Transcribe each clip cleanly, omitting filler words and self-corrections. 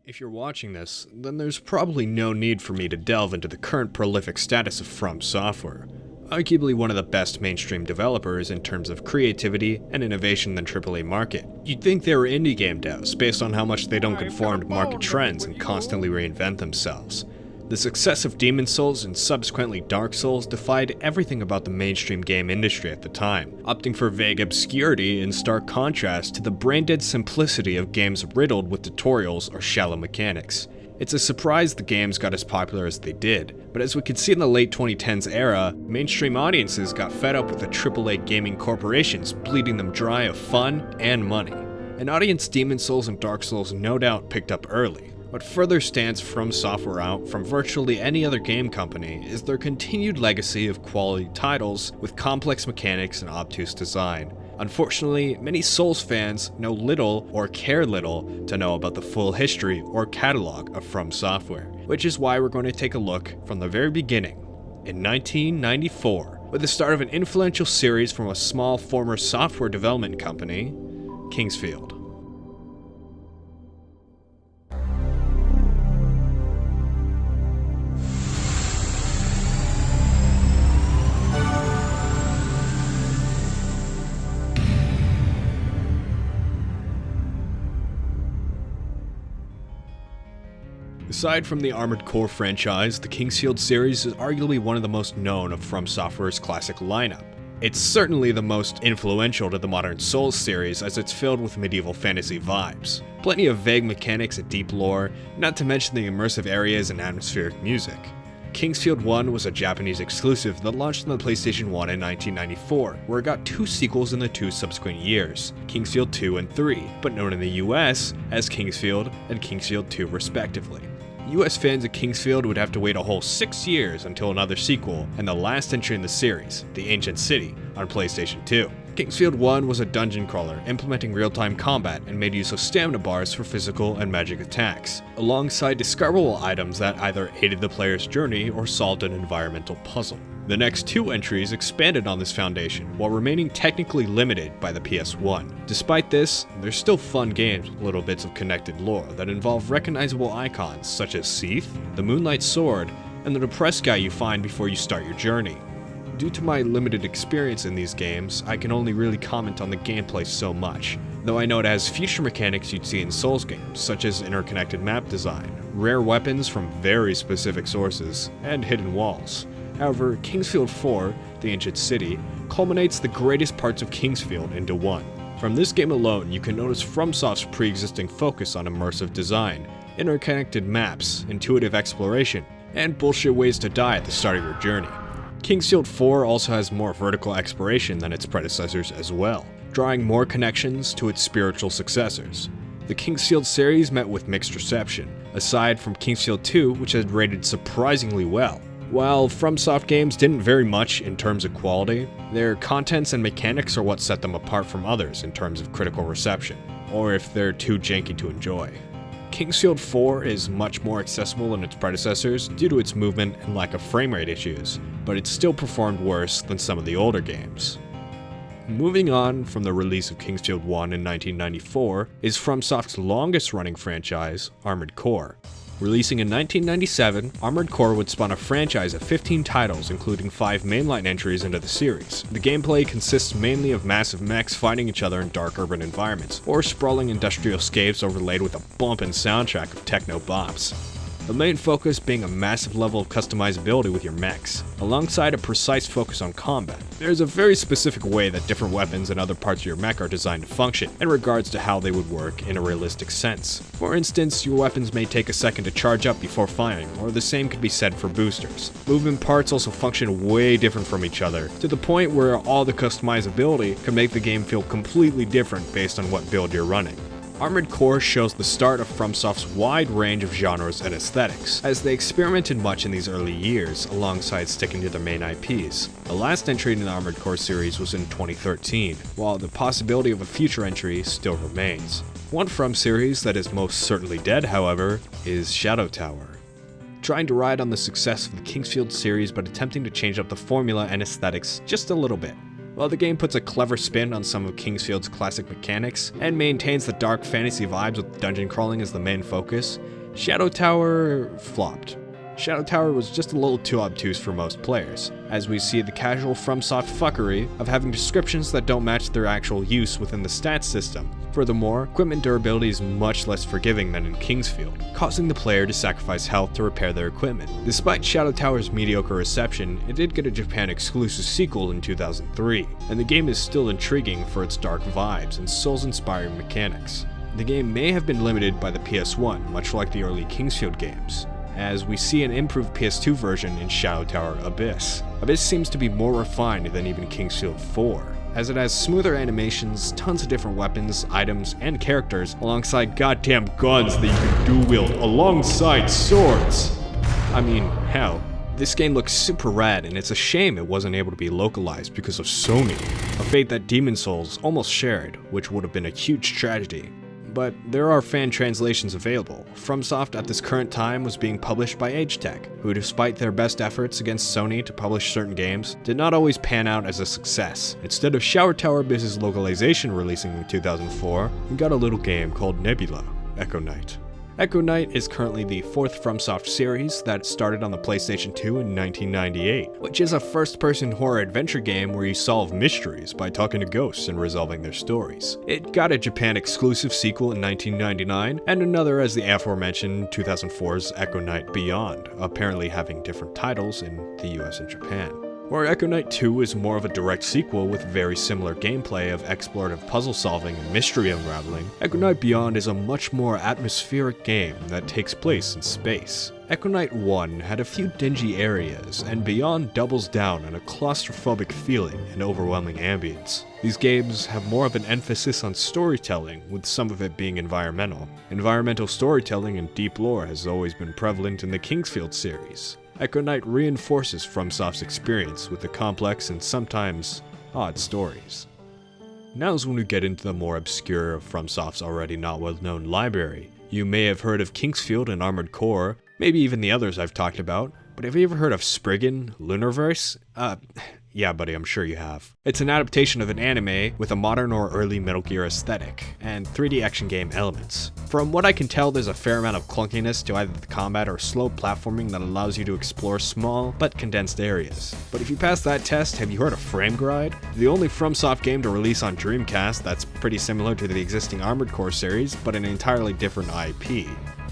If you're watching this, then there's probably no need for me to delve into the current prolific status of FromSoftware. Arguably one of the best mainstream developers in terms of creativity and innovation in the AAA market. You'd think they were indie game devs based on how much they don't conform to market trends and constantly reinvent themselves. The success of Demon's Souls and subsequently Dark Souls defied everything about the mainstream game industry at the time, opting for vague obscurity in stark contrast to the brain-dead simplicity of games riddled with tutorials or shallow mechanics. It's a surprise the games got as popular as they did, but as we could see in the late 2010s era, mainstream audiences got fed up with the AAA gaming corporations bleeding them dry of fun and money. An audience Demon's Souls and Dark Souls no doubt picked up early. What further stands FromSoftware out from virtually any other game company is their continued legacy of quality titles with complex mechanics and obtuse design. Unfortunately, many Souls fans know little or care little to know about the full history or catalog of FromSoftware, which is why we're going to take a look from the very beginning, in 1994, with the start of an influential series from a small former software development company, Kingsfield. Aside from the Armored Core franchise, the Kingsfield series is arguably one of the most known of FromSoftware's classic lineup. It's certainly the most influential to the modern Souls series as it's filled with medieval fantasy vibes. Plenty of vague mechanics and deep lore, not to mention the immersive areas and atmospheric music. Kingsfield 1 was a Japanese exclusive that launched on the PlayStation 1 in 1994, where it got 2 sequels in the 2 subsequent years, Kingsfield 2 and 3, but known in the US as Kingsfield and Kingsfield 2 respectively. US fans of Kingsfield would have to wait a whole 6 years until another sequel and the last entry in the series, The Ancient City, on PlayStation 2. Kingsfield 1 was a dungeon crawler implementing real-time combat and made use of stamina bars for physical and magic attacks, alongside discoverable items that either aided the player's journey or solved an environmental puzzle. The next 2 entries expanded on this foundation, while remaining technically limited by the PS1. Despite this, they're still fun games with little bits of connected lore that involve recognizable icons such as Seath, the Moonlight Sword, and the depressed guy you find before you start your journey. Due to my limited experience in these games, I can only really comment on the gameplay so much, though I know it has feature mechanics you'd see in Souls games, such as interconnected map design, rare weapons from very specific sources, and hidden walls. However, Kingsfield 4, The Ancient City, culminates the greatest parts of Kingsfield into one. From this game alone, you can notice FromSoft's pre-existing focus on immersive design, interconnected maps, intuitive exploration, and bullshit ways to die at the start of your journey. Kingsfield 4 also has more vertical exploration than its predecessors as well, drawing more connections to its spiritual successors. The Kingsfield series met with mixed reception, aside from Kingsfield 2, which had rated surprisingly well. While FromSoft games didn't vary much in terms of quality, their contents and mechanics are what set them apart from others in terms of critical reception, or if they're too janky to enjoy. Kingsfield 4 is much more accessible than its predecessors due to its movement and lack of frame rate issues, but it still performed worse than some of the older games. Moving on from the release of Kingsfield 1 in 1994 is FromSoft's longest running franchise, Armored Core. Releasing in 1997, Armored Core would spawn a franchise of 15 titles, including 5 mainline entries into the series. The gameplay consists mainly of massive mechs fighting each other in dark urban environments, or sprawling industrial scapes overlaid with a bumpin' soundtrack of techno bops. The main focus being a massive level of customizability with your mechs, alongside a precise focus on combat. There's a very specific way that different weapons and other parts of your mech are designed to function in regards to how they would work in a realistic sense. For instance, your weapons may take a second to charge up before firing, or the same could be said for boosters. Movement parts also function way different from each other, to the point where all the customizability can make the game feel completely different based on what build you're running. Armored Core shows the start of FromSoft's wide range of genres and aesthetics, as they experimented much in these early years, alongside sticking to their main IPs. The last entry in the Armored Core series was in 2013, while the possibility of a future entry still remains. One From series that is most certainly dead, however, is Shadow Tower. Trying to ride on the success of the Kingsfield series but attempting to change up the formula and aesthetics just a little bit. While the game puts a clever spin on some of Kingsfield's classic mechanics and maintains the dark fantasy vibes with dungeon crawling as the main focus, Shadow Tower flopped. Shadow Tower was just a little too obtuse for most players, as we see the casual FromSoft fuckery of having descriptions that don't match their actual use within the stats system. Furthermore, equipment durability is much less forgiving than in Kingsfield, causing the player to sacrifice health to repair their equipment. Despite Shadow Tower's mediocre reception, it did get a Japan-exclusive sequel in 2003, and the game is still intriguing for its dark vibes and Souls-inspiring mechanics. The game may have been limited by the PS1, much like the early Kingsfield games, as we see an improved PS2 version in Shadow Tower Abyss. Abyss seems to be more refined than even Kingsfield 4, as it has smoother animations, tons of different weapons, items, and characters, alongside goddamn guns that you can dual-wield alongside swords. I mean, hell. This game looks super rad, and it's a shame it wasn't able to be localized because of Sony, a fate that Demon's Souls almost shared, which would have been a huge tragedy. But there are fan translations available. FromSoft at this current time was being published by AgeTech, who despite their best efforts against Sony to publish certain games, did not always pan out as a success. Instead of Shadow Tower Abyss's localization releasing in 2004, we got a little game called Nebula: Echo Knight. Echo Knight is currently the 4th FromSoft series that started on the PlayStation 2 in 1998, which is a first-person horror adventure game where you solve mysteries by talking to ghosts and resolving their stories. It got a Japan-exclusive sequel in 1999, and another as the aforementioned 2004's Echo Knight Beyond, apparently having different titles in the US and Japan. Where Echo Knight 2 is more of a direct sequel with very similar gameplay of explorative puzzle solving and mystery unraveling, Echo Knight Beyond is a much more atmospheric game that takes place in space. Echo Knight 1 had a few dingy areas, and Beyond doubles down on a claustrophobic feeling and overwhelming ambience. These games have more of an emphasis on storytelling, with some of it being environmental. Environmental storytelling and deep lore has always been prevalent in the Kingsfield series. Echo Knight reinforces FromSoft's experience with the complex and sometimes odd stories. Now's when we get into the more obscure of FromSoft's already not well-known library. You may have heard of Kingsfield and Armored Core, maybe even the others I've talked about, but have you ever heard of Spriggan, Lunarverse? Yeah, buddy, I'm sure you have. It's an adaptation of an anime with a modern or early Metal Gear aesthetic, and 3D action game elements. From what I can tell, there's a fair amount of clunkiness to either the combat or slow platforming that allows you to explore small but condensed areas. But if you pass that test, have you heard of Gride? The only FromSoft game to release on Dreamcast that's pretty similar to the existing Armored Core series, but an entirely different IP.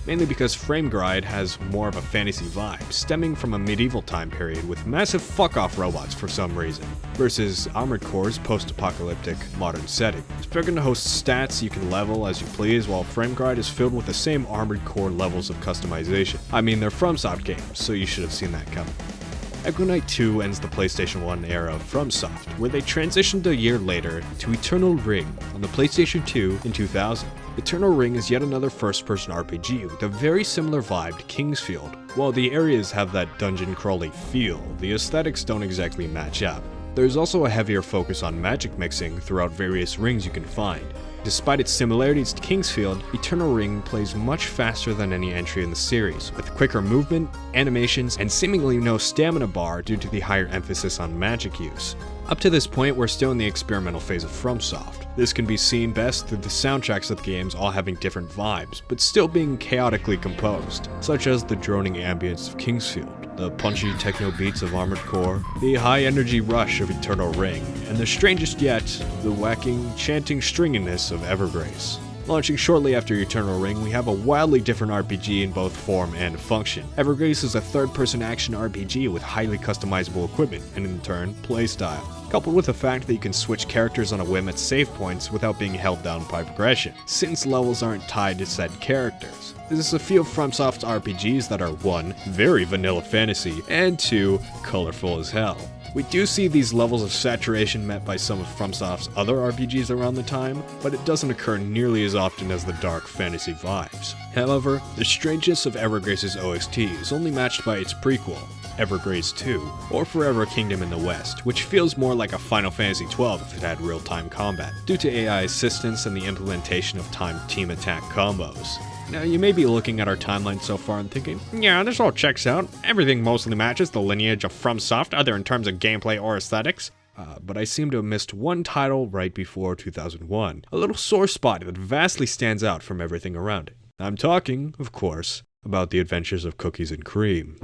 Mainly because Gride has more of a fantasy vibe, stemming from a medieval time period with massive fuck-off robots for some reason, versus Armored Core's post-apocalyptic modern setting. Spriggan hosts stats you can level as you please, while Gride is filled with the same Armored Core levels of customization. I mean, they're FromSoft games, so you should have seen that coming. Echo Knight 2 ends the PlayStation 1 era of FromSoft, where they transitioned a year later to Eternal Ring on the PlayStation 2 in 2000. Eternal Ring is yet another first-person RPG with a very similar vibe to Kingsfield. While the areas have that dungeon crawly feel, the aesthetics don't exactly match up. There's also a heavier focus on magic mixing throughout various rings you can find. Despite its similarities to Kingsfield, Eternal Ring plays much faster than any entry in the series, with quicker movement, animations, and seemingly no stamina bar due to the higher emphasis on magic use. Up to this point, we're still in the experimental phase of FromSoft. This can be seen best through the soundtracks of the games all having different vibes, but still being chaotically composed, such as the droning ambience of Kingsfield, the punchy techno beats of Armored Core, the high-energy rush of Eternal Ring, and the strangest yet, the whacking, chanting stringiness of Evergrace. Launching shortly after Eternal Ring, we have a wildly different RPG in both form and function. Evergrace is a third-person action RPG with highly customizable equipment, and in turn, playstyle, coupled with the fact that you can switch characters on a whim at save points without being held down by progression, since levels aren't tied to said characters. There's a few of FromSoft's RPGs that are 1. Very vanilla fantasy, and 2. Colorful as hell. We do see these levels of saturation met by some of FromSoft's other RPGs around the time, but it doesn't occur nearly as often as the dark fantasy vibes. However, the strangeness of Evergrace's OST is only matched by its prequel, Evergrace 2, or Forever Kingdom in the West, which feels more like a Final Fantasy XII if it had real-time combat, due to AI assistance and the implementation of timed team attack combos. Now, you may be looking at our timeline so far and thinking, yeah, this all checks out. Everything mostly matches the lineage of FromSoft, either in terms of gameplay or aesthetics. but I seem to have missed one title right before 2001, a little sore spot that vastly stands out from everything around it. I'm talking, of course, about the Adventures of Cookies and Cream.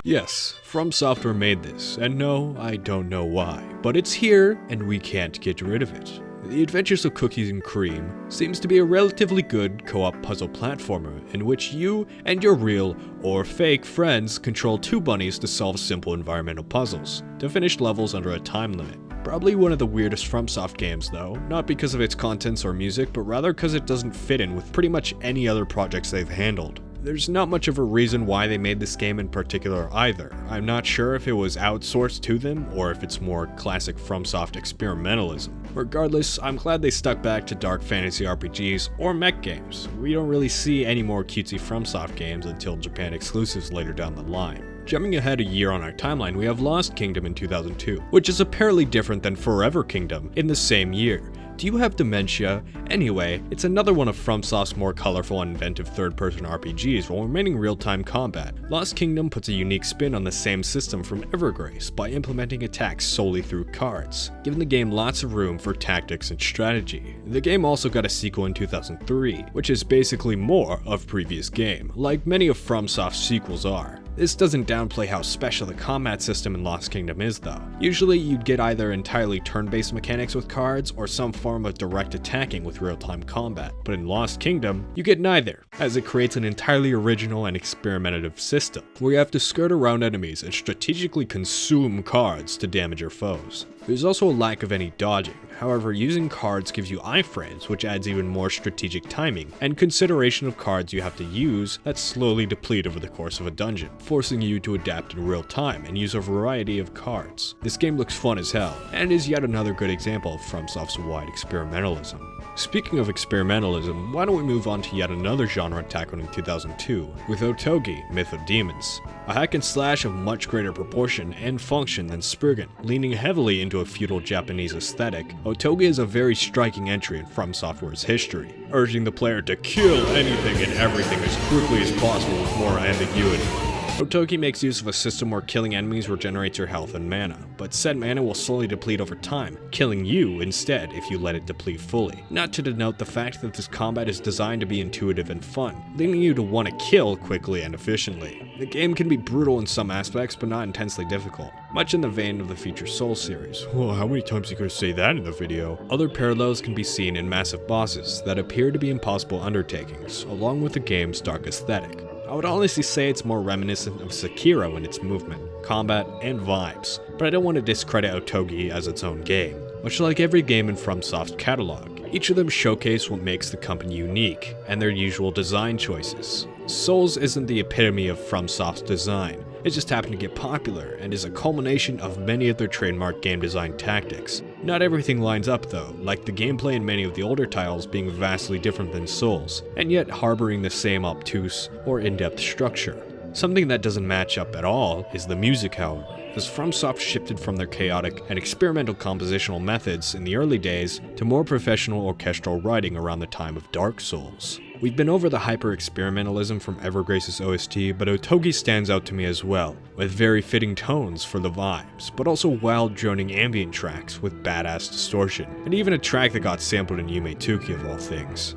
Yes, FromSoftware made this, and no, I don't know why, but it's here, and we can't get rid of it. The Adventures of Cookies and Cream seems to be a relatively good co-op puzzle platformer in which you and your real or fake friends control two bunnies to solve simple environmental puzzles, to finish levels under a time limit. Probably one of the weirdest FromSoft games though, not because of its contents or music, but rather because it doesn't fit in with pretty much any other projects they've handled. There's not much of a reason why they made this game in particular either. I'm not sure if it was outsourced to them or if it's more classic FromSoft experimentalism. Regardless, I'm glad they stuck back to dark fantasy RPGs or mech games. We don't really see any more cutesy FromSoft games until Japan exclusives later down the line. Jumping ahead a year on our timeline, we have Lost Kingdom in 2002, which is apparently different than Forever Kingdom in the same year. Do you have dementia? Anyway, it's another one of FromSoft's more colorful and inventive third-person RPGs while remaining real-time combat. Lost Kingdom puts a unique spin on the same system from Evergrace by implementing attacks solely through cards, giving the game lots of room for tactics and strategy. The game also got a sequel in 2003, which is basically more of previous game, like many of FromSoft's sequels are. This doesn't downplay how special the combat system in Lost Kingdom is though. Usually you'd get either entirely turn-based mechanics with cards or some form of direct attacking with real-time combat, but in Lost Kingdom, you get neither, as it creates an entirely original and experimentative system, where you have to skirt around enemies and strategically consume cards to damage your foes. There's also a lack of any dodging, however using cards gives you iframes, which adds even more strategic timing, and consideration of cards you have to use that slowly deplete over the course of a dungeon, forcing you to adapt in real time and use a variety of cards. This game looks fun as hell, and is yet another good example of FromSoft's wide experimentalism. Speaking of experimentalism, why don't we move on to yet another genre tackled in 2002, with Otogi, Myth of Demons. A hack and slash of much greater proportion and function than Spriggan, leaning heavily into a feudal Japanese aesthetic, Otogi is a very striking entry in FromSoftware's history, urging the player to kill anything and everything as quickly as possible with more ambiguity. Otogi makes use of a system where killing enemies regenerates your health and mana, but said mana will slowly deplete over time, killing you instead if you let it deplete fully. Not to denote the fact that this combat is designed to be intuitive and fun, leading you to want to kill quickly and efficiently. The game can be brutal in some aspects, but not intensely difficult, much in the vein of the Future Soul series. Whoa, how many times are you gonna say that in the video? Other parallels can be seen in massive bosses that appear to be impossible undertakings, along with the game's dark aesthetic. I would honestly say it's more reminiscent of Sekiro in its movement, combat, and vibes, but I don't want to discredit Otogi as its own game. Much like every game in FromSoft's catalog, each of them showcase what makes the company unique, and their usual design choices. Souls isn't the epitome of FromSoft's design, it just happened to get popular, and is a culmination of many of their trademark game design tactics. Not everything lines up though, like the gameplay in many of the older titles being vastly different than Souls, and yet harboring the same obtuse or in-depth structure. Something that doesn't match up at all is the music, however, as FromSoft shifted from their chaotic and experimental compositional methods in the early days to more professional orchestral writing around the time of Dark Souls. We've been over the hyper-experimentalism from Evergrace's OST, but Otogi stands out to me as well, with very fitting tones for the vibes, but also wild droning ambient tracks with badass distortion, and even a track that got sampled in Yume Tuki of all things.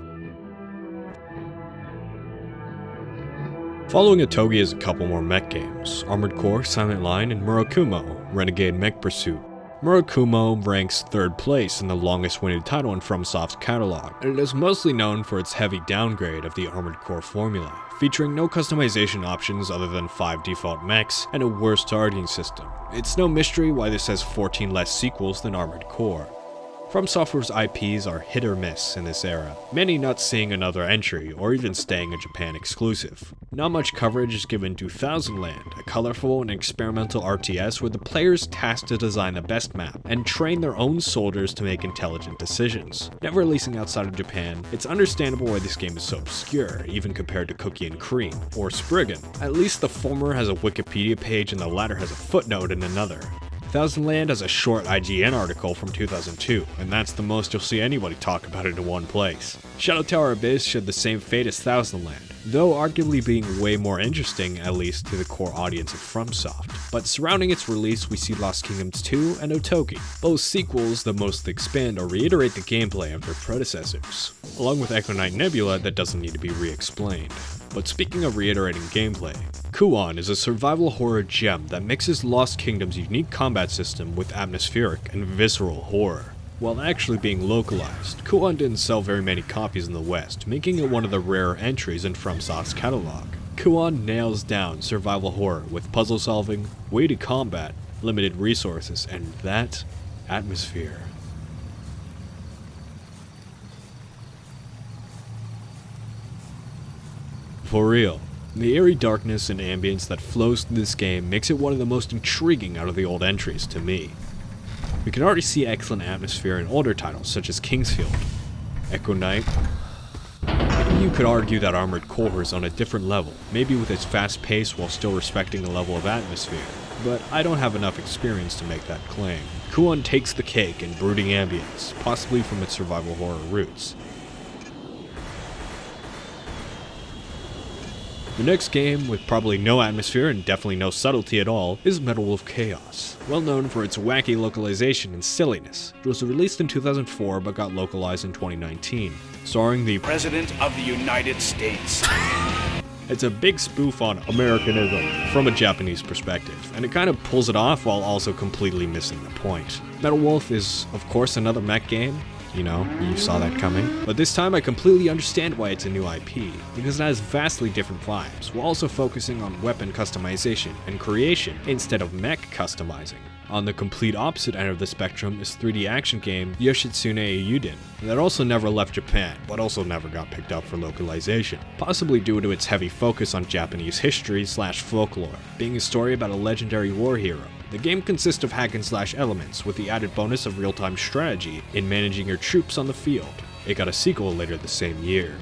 Following Otogi is a couple more mech games, Armored Core, Silent Line, and Murakumo, Renegade Mech Pursuit. Murakumo ranks 3rd place in the longest winning title in FromSoft's catalog, and it is mostly known for its heavy downgrade of the Armored Core formula, featuring no customization options other than 5 default mechs and a worse targeting system. It's no mystery why this has 14 less sequels than Armored Core. FromSoftware's IPs are hit or miss in this era, many not seeing another entry or even staying a Japan exclusive. Not much coverage is given to Thousand Land, a colorful and experimental RTS where the player is tasked to design the best map and train their own soldiers to make intelligent decisions. Never releasing outside of Japan, it's understandable why this game is so obscure, even compared to Cookie and Cream or Spriggan. At least the former has a Wikipedia page and the latter has a footnote in another. Thousand Land has a short IGN article from 2002, and that's the most you'll see anybody talk about it in one place. Shadow Tower Abyss shared the same fate as Thousand Land, though arguably being way more interesting, at least to the core audience of FromSoft. But surrounding its release, we see Lost Kingdoms 2 and Otogi, both sequels that mostly expand or reiterate the gameplay of their predecessors, along with Echo Knight Nebula that doesn't need to be re-explained. But speaking of reiterating gameplay, Kuon is a survival horror gem that mixes Lost Kingdom's unique combat system with atmospheric and visceral horror. While actually being localized, Kuon didn't sell very many copies in the West, making it one of the rarer entries in FromSoft's catalog. Kuon nails down survival horror with puzzle solving, weighted combat, limited resources, and that atmosphere. For real, the eerie darkness and ambience that flows through this game makes it one of the most intriguing out of the old entries to me. We can already see excellent atmosphere in older titles such as Kingsfield, Echo Knight. Maybe you could argue that Armored Core is on a different level, maybe with its fast pace while still respecting the level of atmosphere, but I don't have enough experience to make that claim. Kuon takes the cake in brooding ambience, possibly from its survival horror roots. The next game, with probably no atmosphere and definitely no subtlety at all, is Metal Wolf Chaos. Well known for its wacky localization and silliness, it was released in 2004 but got localized in 2019, starring the President of the United States. It's a big spoof on Americanism from a Japanese perspective, and it kind of pulls it off while also completely missing the point. Metal Wolf is, of course, another mech game. You know, you saw that coming. But this time I completely understand why it's a new IP, because it has vastly different vibes, while also focusing on weapon customization and creation instead of mech customizing. On the complete opposite end of the spectrum is 3D action game Yoshi-sune Eiyuden, that also never left Japan, but also never got picked up for localization, possibly due to its heavy focus on Japanese history/folklore, being a story about a legendary war hero. The game consists of hack-and-slash elements, with the added bonus of real-time strategy in managing your troops on the field. It got a sequel later the same year.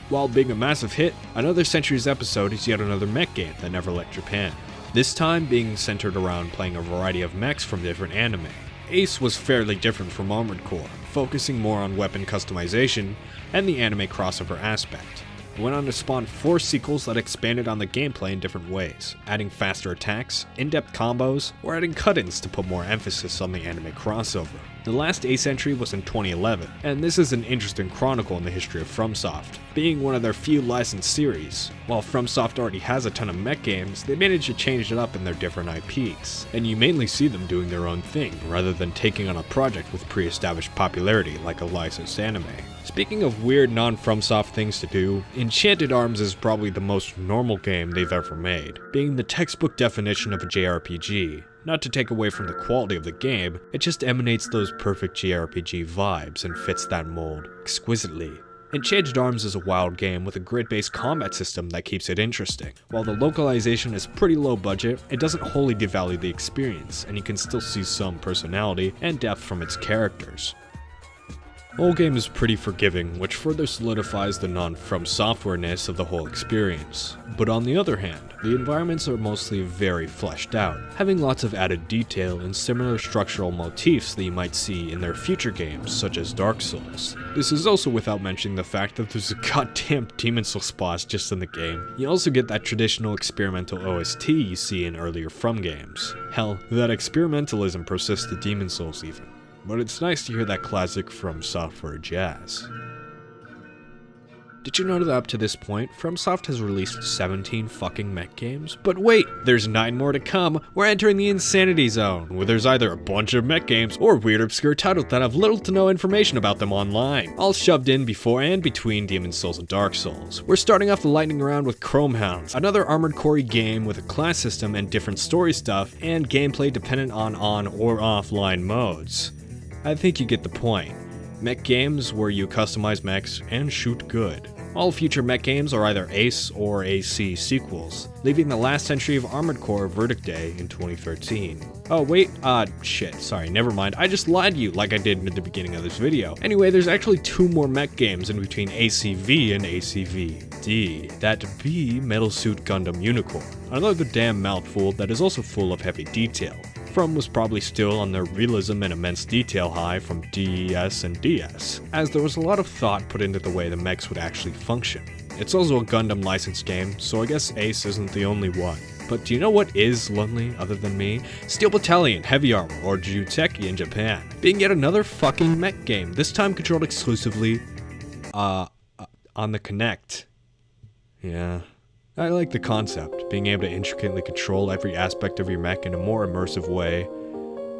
While being a massive hit, Another Century's Episode is yet another mech game that never left Japan, this time being centered around playing a variety of mechs from different anime. Ace was fairly different from Armored Core, focusing more on weapon customization and the anime crossover aspect. It went on to spawn 4 sequels that expanded on the gameplay in different ways, adding faster attacks, in-depth combos, or adding cut-ins to put more emphasis on the anime crossover. The last Ace entry was in 2011, and this is an interesting chronicle in the history of FromSoft, being one of their few licensed series. While FromSoft already has a ton of mech games, they managed to change it up in their different IPs, and you mainly see them doing their own thing, rather than taking on a project with pre-established popularity like a licensed anime. Speaking of weird non-FromSoft things to do, Enchanted Arms is probably the most normal game they've ever made, being the textbook definition of a JRPG. Not to take away from the quality of the game, it just emanates those perfect JRPG vibes and fits that mold exquisitely. Enchanted Arms is a wild game with a grid-based combat system that keeps it interesting. While the localization is pretty low budget, it doesn't wholly devalue the experience, and you can still see some personality and depth from its characters. The whole game is pretty forgiving, which further solidifies the non-FromSoftware-ness of the whole experience. But on the other hand, the environments are mostly very fleshed out, having lots of added detail and similar structural motifs that you might see in their future games, such as Dark Souls. This is also without mentioning the fact that there's a goddamn Demon Souls boss just in the game. You also get that traditional experimental OST you see in earlier From games. Hell, that experimentalism persists to Demon Souls even. But it's nice to hear that classic FromSoftware jazz. Did you know that up to this point, FromSoft has released 17 fucking mech games? But wait, there's 9 more to come. We're entering the insanity zone, where there's either a bunch of mech games or weird obscure titles that have little to no information about them online, all shoved in before and between Demon Souls and Dark Souls. We're starting off the lightning round with Chromehounds, another Armored Core game with a class system and different story stuff, and gameplay dependent on or offline modes. I think you get the point. Mech games where you customize mechs and shoot good. All future mech games are either Ace or AC sequels, leaving the last entry of Armored Core Verdict Day in 2013. Oh wait, shit, sorry, never mind, I just lied to you like I did at the beginning of this video. Anyway, there's actually 2 more mech games in between ACV and ACVD. That be Metal Suit Gundam Unicorn, another damn mouthful that is also full of heavy detail. From was probably still on their realism and immense detail high from DES and DS, as there was a lot of thought put into the way the mechs would actually function. It's also a Gundam licensed game, so I guess Ace isn't the only one. But do you know what is lonely other than me? Steel Battalion, Heavy Armor, or Juteki in Japan, being yet another fucking mech game, this time controlled exclusively, on the Kinect. Yeah. I like the concept, being able to intricately control every aspect of your mech in a more immersive way,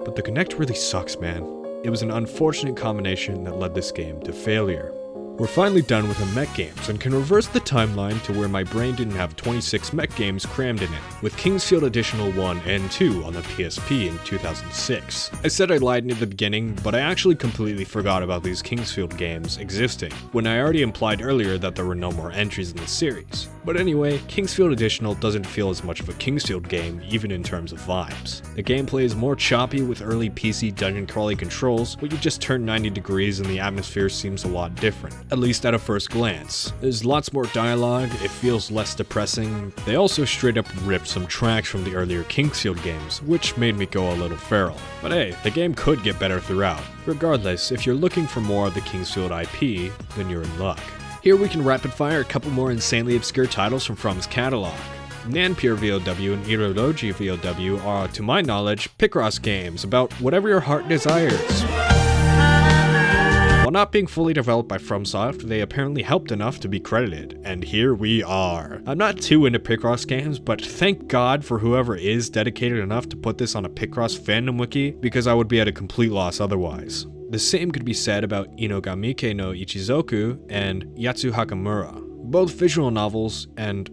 but the Kinect really sucks, man. It was an unfortunate combination that led this game to failure. We're finally done with the mech games and can reverse the timeline to where my brain didn't have 26 mech games crammed in it, with Kingsfield Additional 1 and 2 on the PSP in 2006. I said I lied near the beginning, but I actually completely forgot about these Kingsfield games existing, when I already implied earlier that there were no more entries in the series. But anyway, Kingsfield Additional doesn't feel as much of a Kingsfield game, even in terms of vibes. The gameplay is more choppy with early PC dungeon crawly controls, where you just turn 90 degrees and the atmosphere seems a lot different, at least at a first glance. There's lots more dialogue, it feels less depressing. They also straight up ripped some tracks from the earlier Kingsfield games, which made me go a little feral. But hey, the game could get better throughout. Regardless, if you're looking for more of the Kingsfield IP, then you're in luck. Here we can rapid fire a couple more insanely obscure titles from From's catalog. Nanpure VOW and Otogi VOW are, to my knowledge, Picross games about whatever your heart desires. While not being fully developed by FromSoft, they apparently helped enough to be credited, and here we are. I'm not too into Picross games, but thank God for whoever is dedicated enough to put this on a Picross fandom wiki, because I would be at a complete loss otherwise. The same could be said about Inogamike no Ichizoku and Yatsu Hakamura, both visual novels and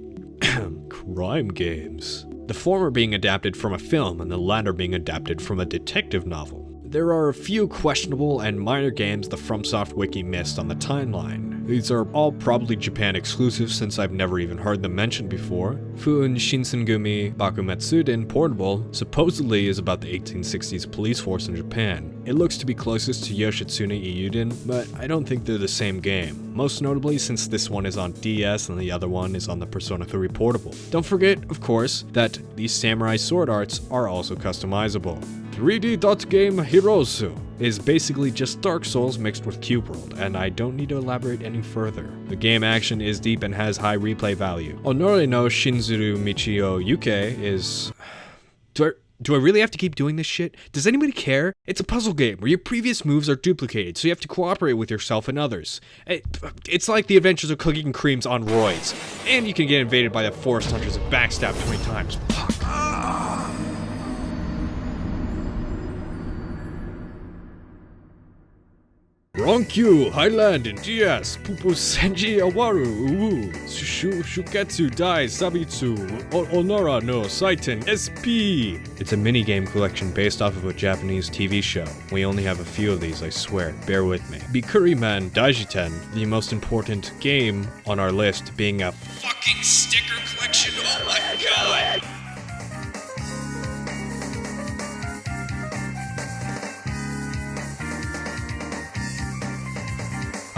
crime games. The former being adapted from a film and the latter being adapted from a detective novel. There are a few questionable and minor games the FromSoft wiki missed on the timeline. These are all probably Japan exclusives since I've never even heard them mentioned before. Fuun Shinsengumi Bakumetsuden Portable supposedly is about the 1860s police force in Japan. It looks to be closest to Yoshi-sune Eiyuden, but I don't think they're the same game. Most notably since this one is on DS and the other one is on the Persona 3 Portable. Don't forget, of course, that these samurai sword arts are also customizable. 3D Dot Game Hirozu is basically just Dark Souls mixed with Cube World, and I don't need to elaborate any further. The game action is deep and has high replay value. Onore no Shinzuru Michio Yuke is... Do I really have to keep doing this shit? Does anybody care? It's a puzzle game where your previous moves are duplicated, so you have to cooperate with yourself and others. It's like the Adventures of Cookie and Creams on roids. And you can get invaded by the Forest Hunters and backstab 20 times. Fuck. Ronkyu, Highland, and DS, Pupu Senji Awaru, Uwu, Shuketsu Dai Sabitsu, Onora no Saiten SP. It's a minigame collection based off of a Japanese TV show. We only have a few of these, I swear, bear with me. Bikuriman Daijiten, the most important game on our list, being a fucking sticker collection, oh my god!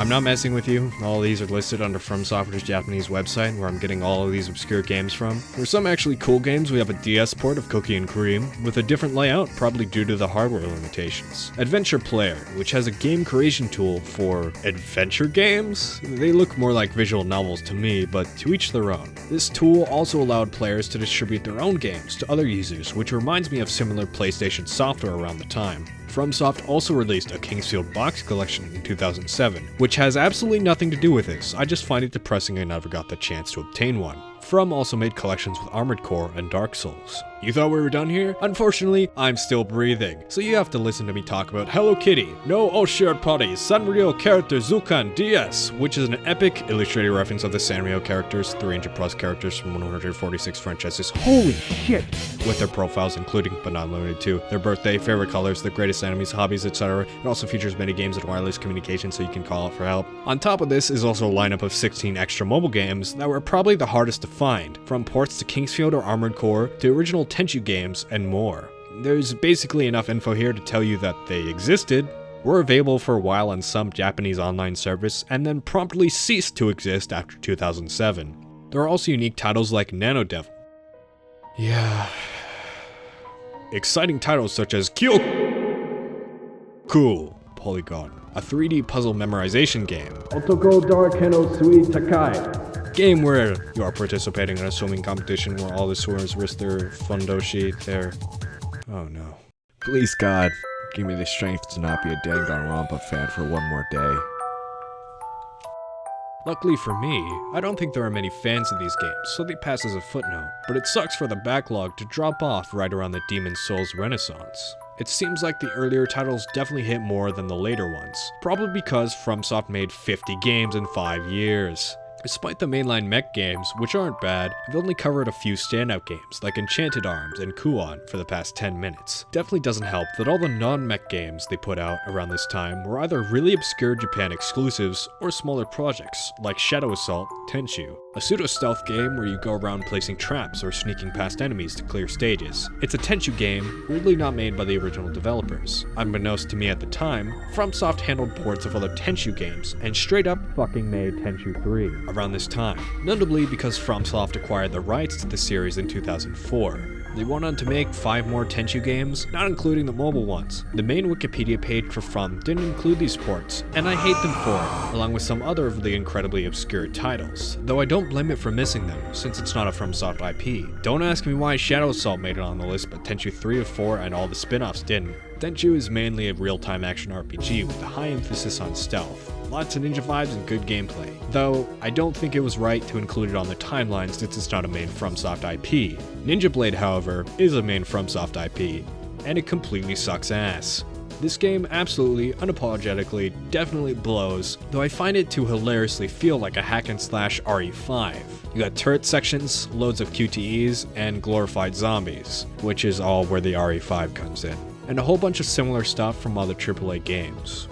I'm not messing with you, all of these are listed under FromSoftware's Japanese website where I'm getting all of these obscure games from. For some actually cool games, we have a DS port of Cookie and Cream, with a different layout, probably due to the hardware limitations. Adventure Player, which has a game creation tool for adventure games? They look more like visual novels to me, but to each their own. This tool also allowed players to distribute their own games to other users, which reminds me of similar PlayStation software around the time. FromSoft also released a Kingsfield box collection in 2007, which has absolutely nothing to do with this. I just find it depressing I never got the chance to obtain one. From also made collections with Armored Core and Dark Souls. You thought we were done here? Unfortunately, I'm still breathing, so you have to listen to me talk about Hello Kitty, no All Shared Party, Sanrio Character Zukan DS, which is an epic illustrated reference of the Sanrio characters, 300 plus characters from 146 franchises. Holy shit! With their profiles including, but not limited to, their birthday, favorite colors, their greatest enemies, hobbies, etc. It also features many games and wireless communication so you can call out for help. On top of this is also a lineup of 16 extra mobile games that were probably the hardest to find, from ports to Kingsfield or Armored Core to original Tenchu games and more. There's basically enough info here to tell you that they existed, were available for a while on some Japanese online service, and then promptly ceased to exist after 2007. There are also unique titles like Nano Devil. Yeah. exciting titles such as Cool Polygon, a 3D puzzle memorization game. Game where you are participating in a swimming competition where all the swimmers risk their fundoshi, oh no. Please God, give me the strength to not be a Danganronpa fan for one more day. Luckily for me, I don't think there are many fans of these games, so they pass as a footnote, but it sucks for the backlog to drop off right around the Demon's Souls renaissance. It seems like the earlier titles definitely hit more than the later ones, probably because FromSoft made 50 games in 5 years. Despite the mainline mech games, which aren't bad, I've only covered a few standout games like Enchanted Arms and Kuon for the past 10 minutes. Definitely doesn't help that all the non-mech games they put out around this time were either really obscure Japan exclusives or smaller projects like Shadow Assault, Tenchu, a pseudo-stealth game where you go around placing traps or sneaking past enemies to clear stages. It's a Tenchu game, weirdly not made by the original developers. Unbeknownst to me at the time, FromSoft handled ports of other Tenchu games and straight up fucking made Tenchu 3 around this time, notably because FromSoft acquired the rights to the series in 2004. They went on to make 5 more Tenchu games, not including the mobile ones. The main Wikipedia page for From didn't include these ports, and I hate them for it, along with some other of the incredibly obscure titles, though I don't blame it for missing them, since it's not a FromSoft IP. Don't ask me why Shadow Assault made it on the list, but Tenchu 3 of 4 and all the spin-offs didn't. Tenchu is mainly a real-time action RPG with a high emphasis on stealth. Lots of ninja vibes and good gameplay, though I don't think it was right to include it on the timeline since it's not a main FromSoft IP. Ninja Blade, however, is a main FromSoft IP, and it completely sucks ass. This game absolutely, unapologetically, definitely blows, though I find it to hilariously feel like a hack and slash RE5. You got turret sections, loads of QTEs, and glorified zombies, which is all where the RE5 comes in, and a whole bunch of similar stuff from other AAA games.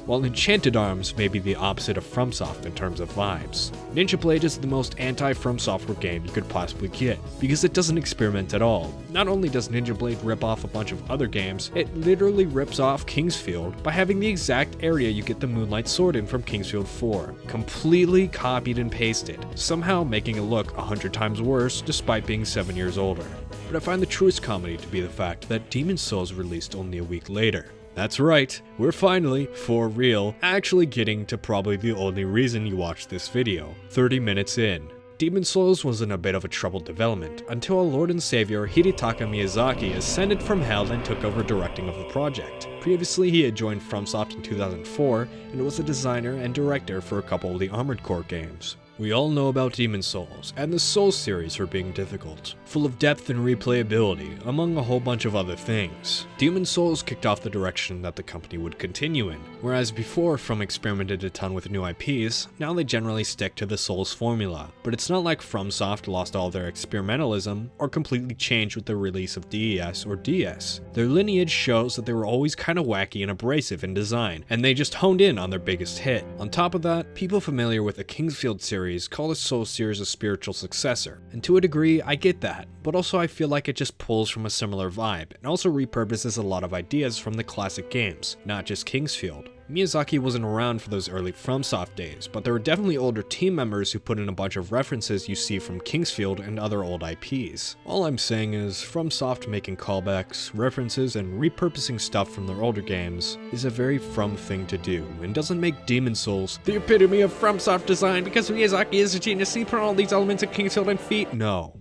While Enchanted Arms may be the opposite of FromSoft in terms of vibes, Ninja Blade is the most anti-FromSoftware game you could possibly get, because it doesn't experiment at all. Not only does Ninja Blade rip off a bunch of other games, it literally rips off Kingsfield by having the exact area you get the Moonlight Sword in from Kingsfield 4, completely copied and pasted, somehow making it look 100 times worse despite being 7 years older. But I find the truest comedy to be the fact that Demon's Souls released only a week later. That's right, we're finally, for real, actually getting to probably the only reason you watched this video, 30 minutes in. Demon's Souls was in a bit of a troubled development until our Lord and Savior Hidetaka Miyazaki ascended from hell and took over directing of the project. Previously, he had joined FromSoft in 2004 and was a designer and director for a couple of the Armored Core games. We all know about Demon's Souls, and the Souls series for being difficult, full of depth and replayability, among a whole bunch of other things. Demon's Souls kicked off the direction that the company would continue in, whereas before From experimented a ton with new IPs, now they generally stick to the Souls formula. But it's not like FromSoft lost all their experimentalism, or completely changed with the release of DES or DS. Their lineage shows that they were always kinda wacky and abrasive in design, and they just honed in on their biggest hit. On top of that, people familiar with the Kingsfield series call the Souls series a spiritual successor, and to a degree I get that, but also I feel like it just pulls from a similar vibe, and also repurposes a lot of ideas from the classic games, not just Kingsfield. Miyazaki wasn't around for those early FromSoft days, but there were definitely older team members who put in a bunch of references you see from Kingsfield and other old IPs. All I'm saying is, FromSoft making callbacks, references, and repurposing stuff from their older games is a very From thing to do, and doesn't make Demon's Souls the epitome of FromSoft design because Miyazaki is a genius, he put all these elements of Kingsfield and feet. No.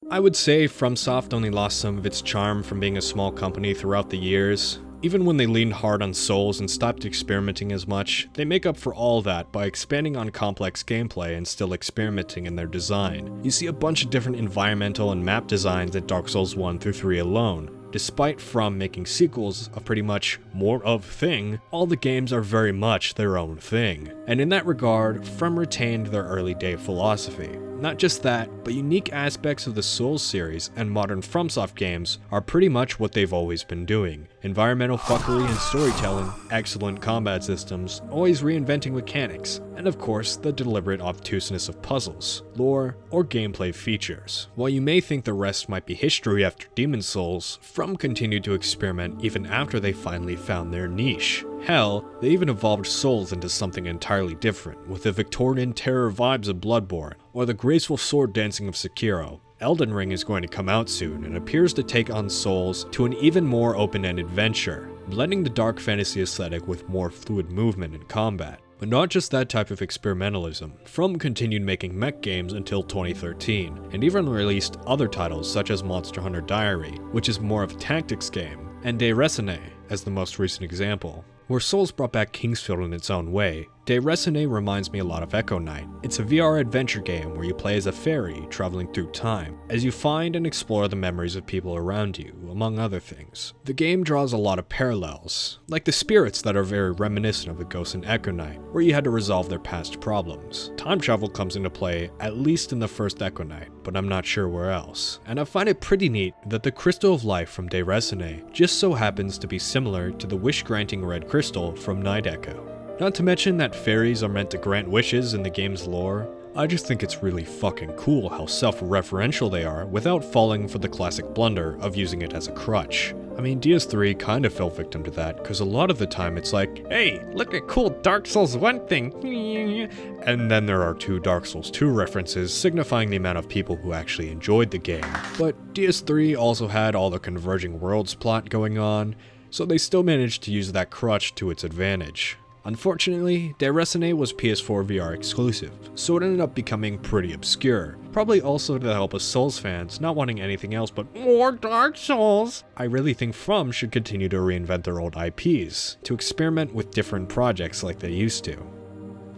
I would say FromSoft only lost some of its charm from being a small company throughout the years. Even when they leaned hard on Souls and stopped experimenting as much, they make up for all that by expanding on complex gameplay and still experimenting in their design. You see a bunch of different environmental and map designs in Dark Souls 1 through 3 alone. Despite From making sequels of pretty much more of thing, all the games are very much their own thing. And in that regard, From retained their early day philosophy. Not just that, but unique aspects of the Souls series and modern FromSoft games are pretty much what they've always been doing. Environmental fuckery and storytelling, excellent combat systems, always reinventing mechanics, and of course the deliberate obtuseness of puzzles, lore, or gameplay features. While you may think the rest might be history after Demon's Souls, From continued to experiment even after they finally found their niche. Hell, they even evolved Souls into something entirely different, with the Victorian terror vibes of Bloodborne, or the graceful sword dancing of Sekiro. Elden Ring is going to come out soon, and appears to take on Souls to an even more open-ended venture, blending the dark fantasy aesthetic with more fluid movement and combat. But not just that type of experimentalism. From continued making mech games until 2013, and even released other titles such as Monster Hunter Diary, which is more of a tactics game, and Deracine as the most recent example. Where Souls brought back Kingsfield in its own way, Deracine reminds me a lot of Echo Knight. It's a VR adventure game where you play as a fairy traveling through time, as you find and explore the memories of people around you, among other things. The game draws a lot of parallels, like the spirits that are very reminiscent of the ghosts in Echo Knight, where you had to resolve their past problems. Time travel comes into play, at least in the first Echo Knight, but I'm not sure where else. And I find it pretty neat that the Crystal of Life from Deracine just so happens to be similar to the wish-granting red crystal from Night Echo. Not to mention that fairies are meant to grant wishes in the game's lore. I just think it's really fucking cool how self-referential they are without falling for the classic blunder of using it as a crutch. I mean, DS3 kind of fell victim to that, because a lot of the time it's like, hey, look at cool Dark Souls 1 thing, and then there are 2 Dark Souls 2 references signifying the amount of people who actually enjoyed the game. But DS3 also had all the Converging Worlds plot going on, so they still managed to use that crutch to its advantage. Unfortunately, Deracine was PS4 VR exclusive, so it ended up becoming pretty obscure. Probably also to the help of Souls fans not wanting anything else but more Dark Souls. I really think From should continue to reinvent their old IPs, to experiment with different projects like they used to.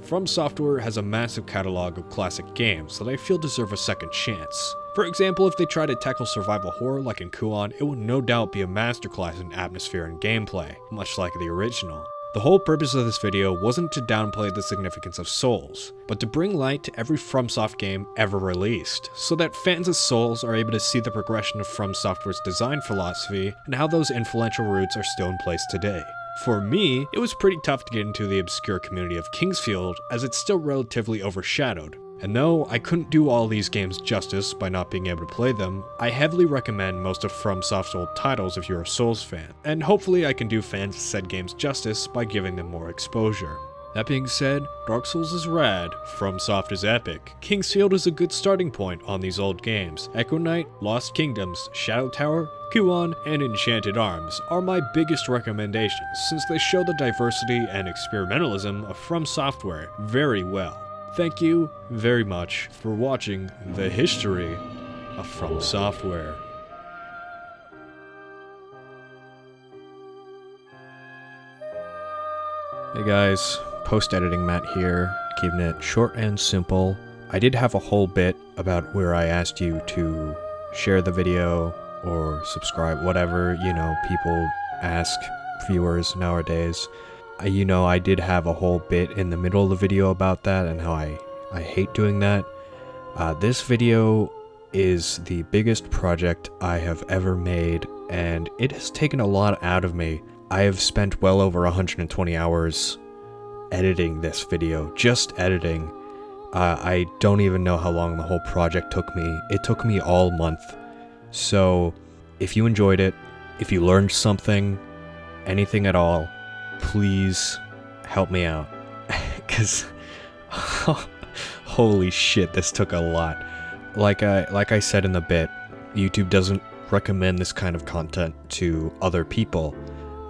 FromSoftware has a massive catalog of classic games that I feel deserve a second chance. For example, if they try to tackle survival horror like in Kuon, it will no doubt be a masterclass in atmosphere and gameplay, much like the original. The whole purpose of this video wasn't to downplay the significance of Souls, but to bring light to every FromSoft game ever released, so that fans of Souls are able to see the progression of FromSoftware's design philosophy and how those influential roots are still in place today. For me, it was pretty tough to get into the obscure community of Kingsfield, as it's still relatively overshadowed. And though I couldn't do all these games justice by not being able to play them, I heavily recommend most of FromSoft's old titles if you're a Souls fan, and hopefully I can do fans of said games justice by giving them more exposure. That being said, Dark Souls is rad, FromSoft is epic, Kingsfield is a good starting point on these old games, Echo Knight, Lost Kingdoms, Shadow Tower, Kuon, and Enchanted Arms are my biggest recommendations since they show the diversity and experimentalism of FromSoftware very well. Thank you very much for watching the history of FromSoftware. Hey guys, post-editing Matt here, keeping it short and simple. I did have a whole bit about where I asked you to share the video or subscribe, whatever, people ask viewers nowadays. I did have a whole bit in the middle of the video about that and how I hate doing that. This video is the biggest project I have ever made, and it has taken a lot out of me. I have spent well over 120 hours editing this video, just editing. I don't even know how long the whole project took me. It took me all month. So, if you enjoyed it, if you learned something, anything at all, please help me out, because holy shit, this took a lot. Like I said in the bit, YouTube doesn't recommend this kind of content to other people,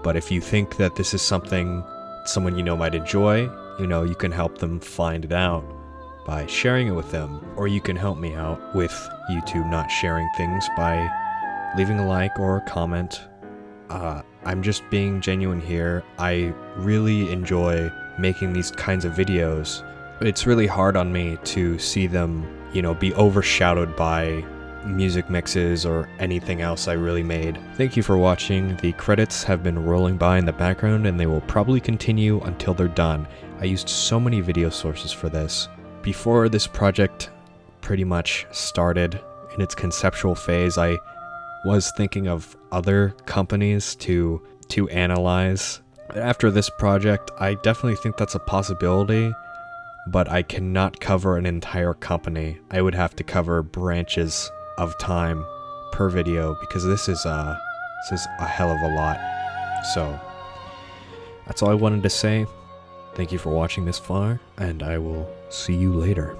but if you think that this is something someone you know might enjoy, you can help them find it out by sharing it with them, or you can help me out with YouTube not sharing things by leaving a like or a comment. I'm just being genuine here. I really enjoy making these kinds of videos. It's really hard on me to see them, be overshadowed by music mixes or anything else I really made. Thank you for watching. The credits have been rolling by in the background and they will probably continue until they're done. I used so many video sources for this. Before this project pretty much started in its conceptual phase, I was thinking of other companies to analyze. After this project, I definitely think that's a possibility, but I cannot cover an entire company. I would have to cover branches of time per video, because this is a hell of a lot. So That's all I wanted to say. Thank you for watching this far, and I will see you later.